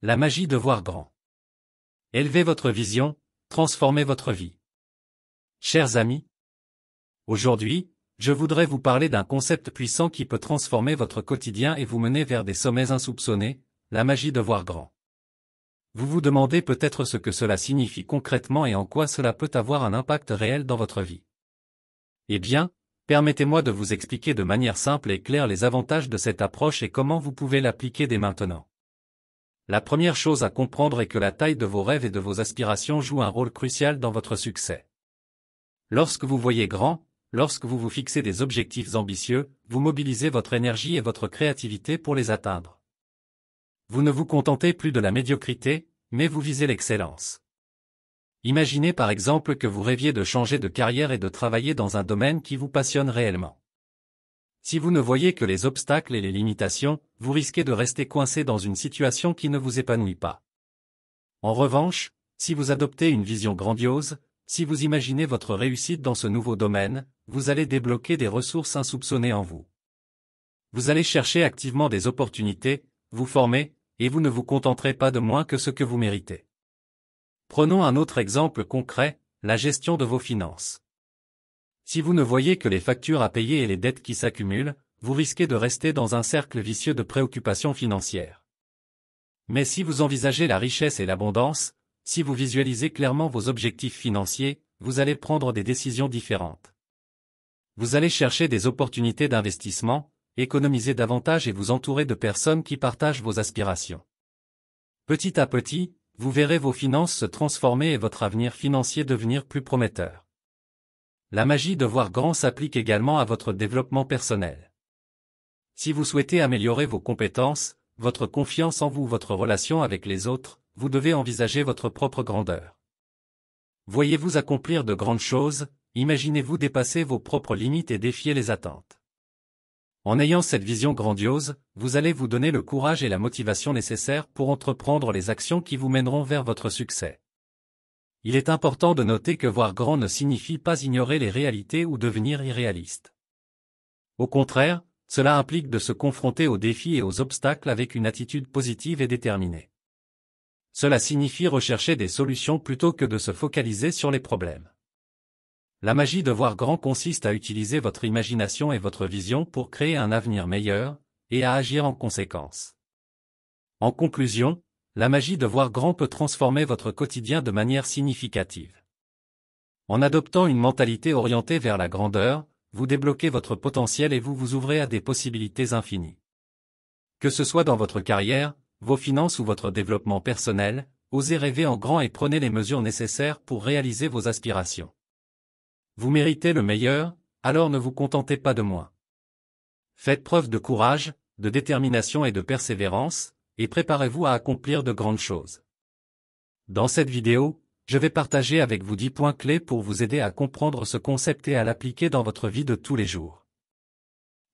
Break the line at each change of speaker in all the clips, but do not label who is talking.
La magie de voir grand. Élevez votre vision, transformez votre vie. Chers amis, aujourd'hui, je voudrais vous parler d'un concept puissant qui peut transformer votre quotidien et vous mener vers des sommets insoupçonnés, la magie de voir grand. Vous vous demandez peut-être ce que cela signifie concrètement et en quoi cela peut avoir un impact réel dans votre vie. Eh bien, permettez-moi de vous expliquer de manière simple et claire les avantages de cette approche et comment vous pouvez l'appliquer dès maintenant. La première chose à comprendre est que la taille de vos rêves et de vos aspirations joue un rôle crucial dans votre succès. Lorsque vous voyez grand, lorsque vous vous fixez des objectifs ambitieux, vous mobilisez votre énergie et votre créativité pour les atteindre. Vous ne vous contentez plus de la médiocrité, mais vous visez l'excellence. Imaginez par exemple que vous rêviez de changer de carrière et de travailler dans un domaine qui vous passionne réellement. Si vous ne voyez que les obstacles et les limitations, vous risquez de rester coincé dans une situation qui ne vous épanouit pas. En revanche, si vous adoptez une vision grandiose, si vous imaginez votre réussite dans ce nouveau domaine, vous allez débloquer des ressources insoupçonnées en vous. Vous allez chercher activement des opportunités, vous former, et vous ne vous contenterez pas de moins que ce que vous méritez. Prenons un autre exemple concret, la gestion de vos finances. Si vous ne voyez que les factures à payer et les dettes qui s'accumulent, vous risquez de rester dans un cercle vicieux de préoccupations financières. Mais si vous envisagez la richesse et l'abondance, si vous visualisez clairement vos objectifs financiers, vous allez prendre des décisions différentes. Vous allez chercher des opportunités d'investissement, économiser davantage et vous entourer de personnes qui partagent vos aspirations. Petit à petit, vous verrez vos finances se transformer et votre avenir financier devenir plus prometteur. La magie de voir grand s'applique également à votre développement personnel. Si vous souhaitez améliorer vos compétences, votre confiance en vous, votre relation avec les autres, vous devez envisager votre propre grandeur. Voyez-vous accomplir de grandes choses, imaginez-vous dépasser vos propres limites et défier les attentes. En ayant cette vision grandiose, vous allez vous donner le courage et la motivation nécessaires pour entreprendre les actions qui vous mèneront vers votre succès. Il est important de noter que voir grand ne signifie pas ignorer les réalités ou devenir irréaliste. Au contraire, cela implique de se confronter aux défis et aux obstacles avec une attitude positive et déterminée. Cela signifie rechercher des solutions plutôt que de se focaliser sur les problèmes. La magie de voir grand consiste à utiliser votre imagination et votre vision pour créer un avenir meilleur, et à agir en conséquence. En conclusion, la magie de voir grand peut transformer votre quotidien de manière significative. En adoptant une mentalité orientée vers la grandeur, vous débloquez votre potentiel et vous vous ouvrez à des possibilités infinies. Que ce soit dans votre carrière, vos finances ou votre développement personnel, osez rêver en grand et prenez les mesures nécessaires pour réaliser vos aspirations. Vous méritez le meilleur, alors ne vous contentez pas de moins. Faites preuve de courage, de détermination et de persévérance, et préparez-vous à accomplir de grandes choses. Dans cette vidéo, je vais partager avec vous 10 points clés pour vous aider à comprendre ce concept et à l'appliquer dans votre vie de tous les jours.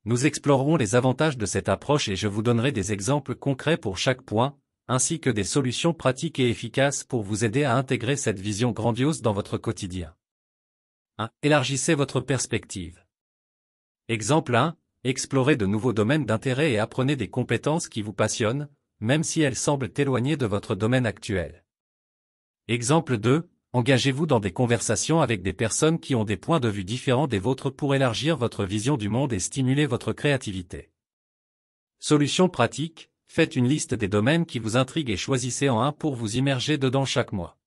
Nous explorerons les avantages de cette approche et je vous donnerai des exemples concrets pour chaque point, ainsi que des solutions pratiques et efficaces pour vous aider à intégrer cette vision grandiose dans votre quotidien. 1. Élargissez votre perspective. Exemple 1. Explorez de nouveaux domaines d'intérêt et apprenez des compétences qui vous passionnent, même si elles semblent éloignées de votre domaine actuel. Exemple 2. Engagez-vous dans des conversations avec des personnes qui ont des points de vue différents des vôtres pour élargir votre vision du monde et stimuler votre créativité. Solution pratique, faites une liste des domaines qui vous intriguent et choisissez en un pour vous immerger dedans chaque mois.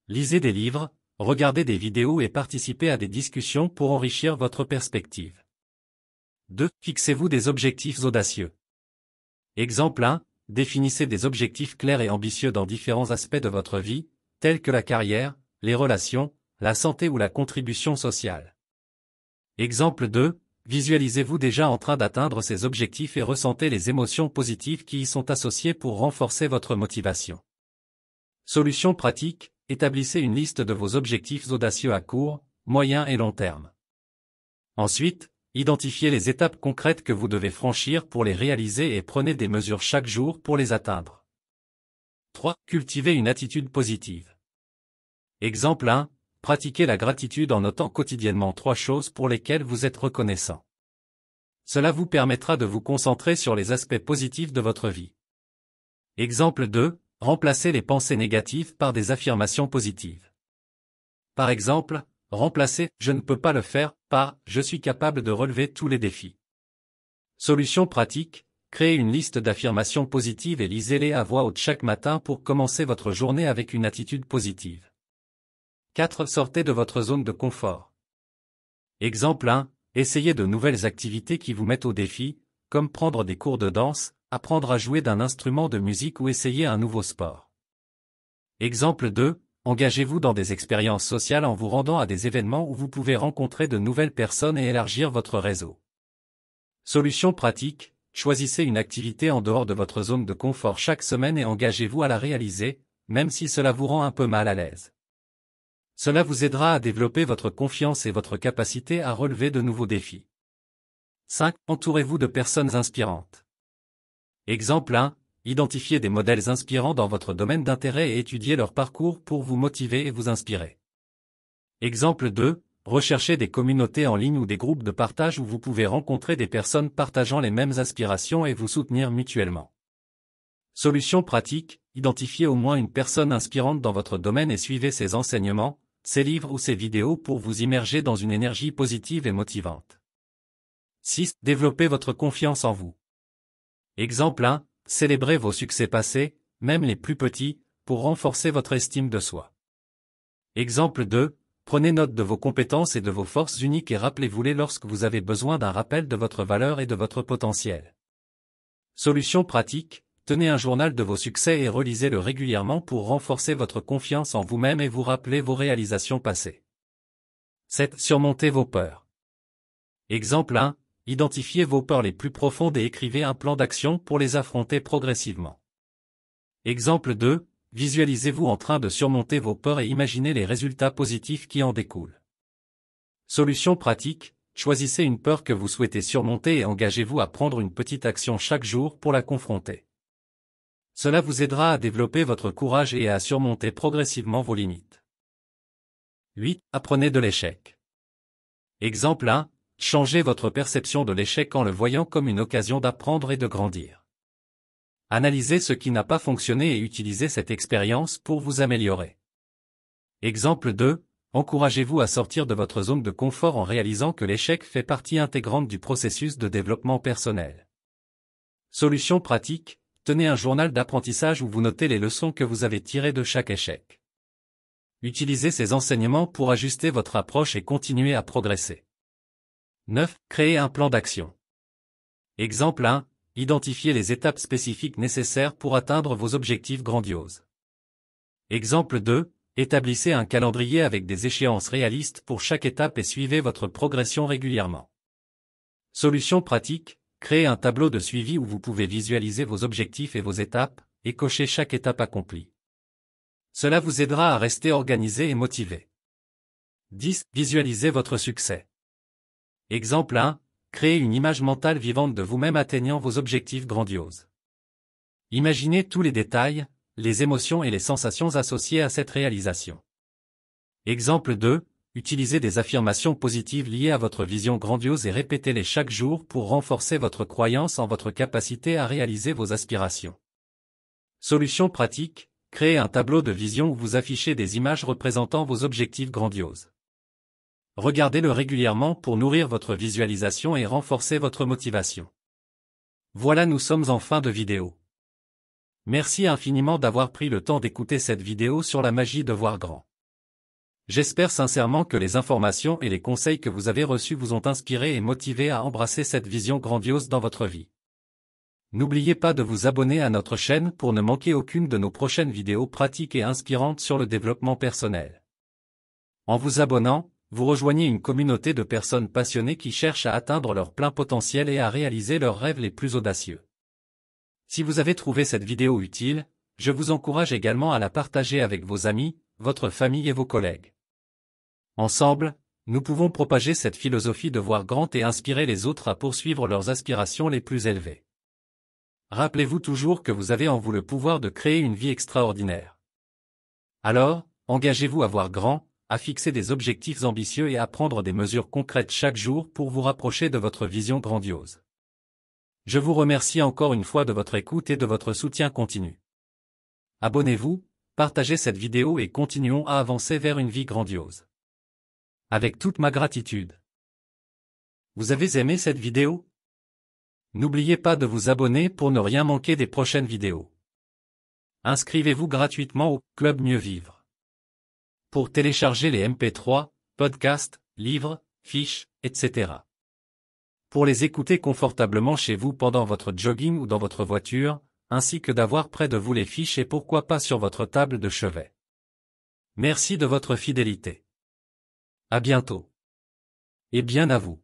Lisez des livres, regardez des vidéos et participez à des discussions pour enrichir votre perspective. 2. Fixez-vous des objectifs audacieux. Exemple 1. Définissez des objectifs clairs et ambitieux dans différents aspects de votre vie, tels que la carrière, les relations, la santé ou la contribution sociale. Exemple 2. Visualisez-vous déjà en train d'atteindre ces objectifs et ressentez les émotions positives qui y sont associées pour renforcer votre motivation. Solution pratique, établissez une liste de vos objectifs audacieux à court, moyen et long terme. Ensuite, identifiez les étapes concrètes que vous devez franchir pour les réaliser et prenez des mesures chaque jour pour les atteindre. 3. Cultivez une attitude positive. Exemple 1. Pratiquez la gratitude en notant quotidiennement 3 choses pour lesquelles vous êtes reconnaissant. Cela vous permettra de vous concentrer sur les aspects positifs de votre vie. Exemple 2. Remplacez les pensées négatives par des affirmations positives. Par exemple, remplacez « je ne peux pas le faire » par « je suis capable de relever tous les défis ». Solution pratique, créez une liste d'affirmations positives et lisez-les à voix haute chaque matin pour commencer votre journée avec une attitude positive. 4. Sortez de votre zone de confort. Exemple 1. Essayez de nouvelles activités qui vous mettent au défi, comme prendre des cours de danse, apprendre à jouer d'un instrument de musique ou essayer un nouveau sport. Exemple 2. Engagez-vous dans des expériences sociales en vous rendant à des événements où vous pouvez rencontrer de nouvelles personnes et élargir votre réseau. Solution pratique, choisissez une activité en dehors de votre zone de confort chaque semaine et engagez-vous à la réaliser, même si cela vous rend un peu mal à l'aise. Cela vous aidera à développer votre confiance et votre capacité à relever de nouveaux défis. 5. Entourez-vous de personnes inspirantes. Exemple 1. Identifiez des modèles inspirants dans votre domaine d'intérêt et étudiez leur parcours pour vous motiver et vous inspirer. Exemple 2. Recherchez des communautés en ligne ou des groupes de partage où vous pouvez rencontrer des personnes partageant les mêmes aspirations et vous soutenir mutuellement. Solution pratique, identifiez au moins une personne inspirante dans votre domaine et suivez ses enseignements, ses livres ou ses vidéos pour vous immerger dans une énergie positive et motivante. 6. Développez votre confiance en vous. Exemple 1. Célébrez vos succès passés, même les plus petits, pour renforcer votre estime de soi. Exemple 2. Prenez note de vos compétences et de vos forces uniques et rappelez-vous-les lorsque vous avez besoin d'un rappel de votre valeur et de votre potentiel. Solution pratique, tenez un journal de vos succès et relisez-le régulièrement pour renforcer votre confiance en vous-même et vous rappeler vos réalisations passées. 7. Surmontez vos peurs. Exemple 1. Identifiez vos peurs les plus profondes et écrivez un plan d'action pour les affronter progressivement. Exemple 2. Visualisez-vous en train de surmonter vos peurs et imaginez les résultats positifs qui en découlent. Solution pratique, choisissez une peur que vous souhaitez surmonter et engagez-vous à prendre une petite action chaque jour pour la confronter. Cela vous aidera à développer votre courage et à surmonter progressivement vos limites. 8. Apprenez de l'échec. Exemple 1. Changez votre perception de l'échec en le voyant comme une occasion d'apprendre et de grandir. Analysez ce qui n'a pas fonctionné et utilisez cette expérience pour vous améliorer. Exemple 2. Encouragez-vous à sortir de votre zone de confort en réalisant que l'échec fait partie intégrante du processus de développement personnel. Solution pratique, tenez un journal d'apprentissage où vous notez les leçons que vous avez tirées de chaque échec. Utilisez ces enseignements pour ajuster votre approche et continuer à progresser. 9. Créez un plan d'action. Exemple 1. Identifiez les étapes spécifiques nécessaires pour atteindre vos objectifs grandioses. Exemple 2. Établissez un calendrier avec des échéances réalistes pour chaque étape et suivez votre progression régulièrement. Solution pratique, créez un tableau de suivi où vous pouvez visualiser vos objectifs et vos étapes, et cocher chaque étape accomplie. Cela vous aidera à rester organisé et motivé. 10. Visualisez votre succès. Exemple 1. Créez une image mentale vivante de vous-même atteignant vos objectifs grandioses. Imaginez tous les détails, les émotions et les sensations associées à cette réalisation. Exemple 2. Utilisez des affirmations positives liées à votre vision grandiose et répétez-les chaque jour pour renforcer votre croyance en votre capacité à réaliser vos aspirations. Solution pratique, créez un tableau de vision où vous affichez des images représentant vos objectifs grandioses. Regardez-le régulièrement pour nourrir votre visualisation et renforcer votre motivation. Voilà, nous sommes en fin de vidéo. Merci infiniment d'avoir pris le temps d'écouter cette vidéo sur la magie de voir grand. J'espère sincèrement que les informations et les conseils que vous avez reçus vous ont inspiré et motivé à embrasser cette vision grandiose dans votre vie. N'oubliez pas de vous abonner à notre chaîne pour ne manquer aucune de nos prochaines vidéos pratiques et inspirantes sur le développement personnel. En vous abonnant, vous rejoignez une communauté de personnes passionnées qui cherchent à atteindre leur plein potentiel et à réaliser leurs rêves les plus audacieux. Si vous avez trouvé cette vidéo utile, je vous encourage également à la partager avec vos amis, votre famille et vos collègues. Ensemble, nous pouvons propager cette philosophie de voir grand et inspirer les autres à poursuivre leurs aspirations les plus élevées. Rappelez-vous toujours que vous avez en vous le pouvoir de créer une vie extraordinaire. Alors, engagez-vous à voir grand, à fixer des objectifs ambitieux et à prendre des mesures concrètes chaque jour pour vous rapprocher de votre vision grandiose. Je vous remercie encore une fois de votre écoute et de votre soutien continu. Abonnez-vous, partagez cette vidéo et continuons à avancer vers une vie grandiose. Avec toute ma gratitude. Vous avez aimé cette vidéo? N'oubliez pas de vous abonner pour ne rien manquer des prochaines vidéos. Inscrivez-vous gratuitement au Club Mieux Vivre. Pour télécharger les MP3, podcasts, livres, fiches, etc. Pour les écouter confortablement chez vous pendant votre jogging ou dans votre voiture, ainsi que d'avoir près de vous les fiches et pourquoi pas sur votre table de chevet. Merci de votre fidélité. À bientôt. Et bien à vous.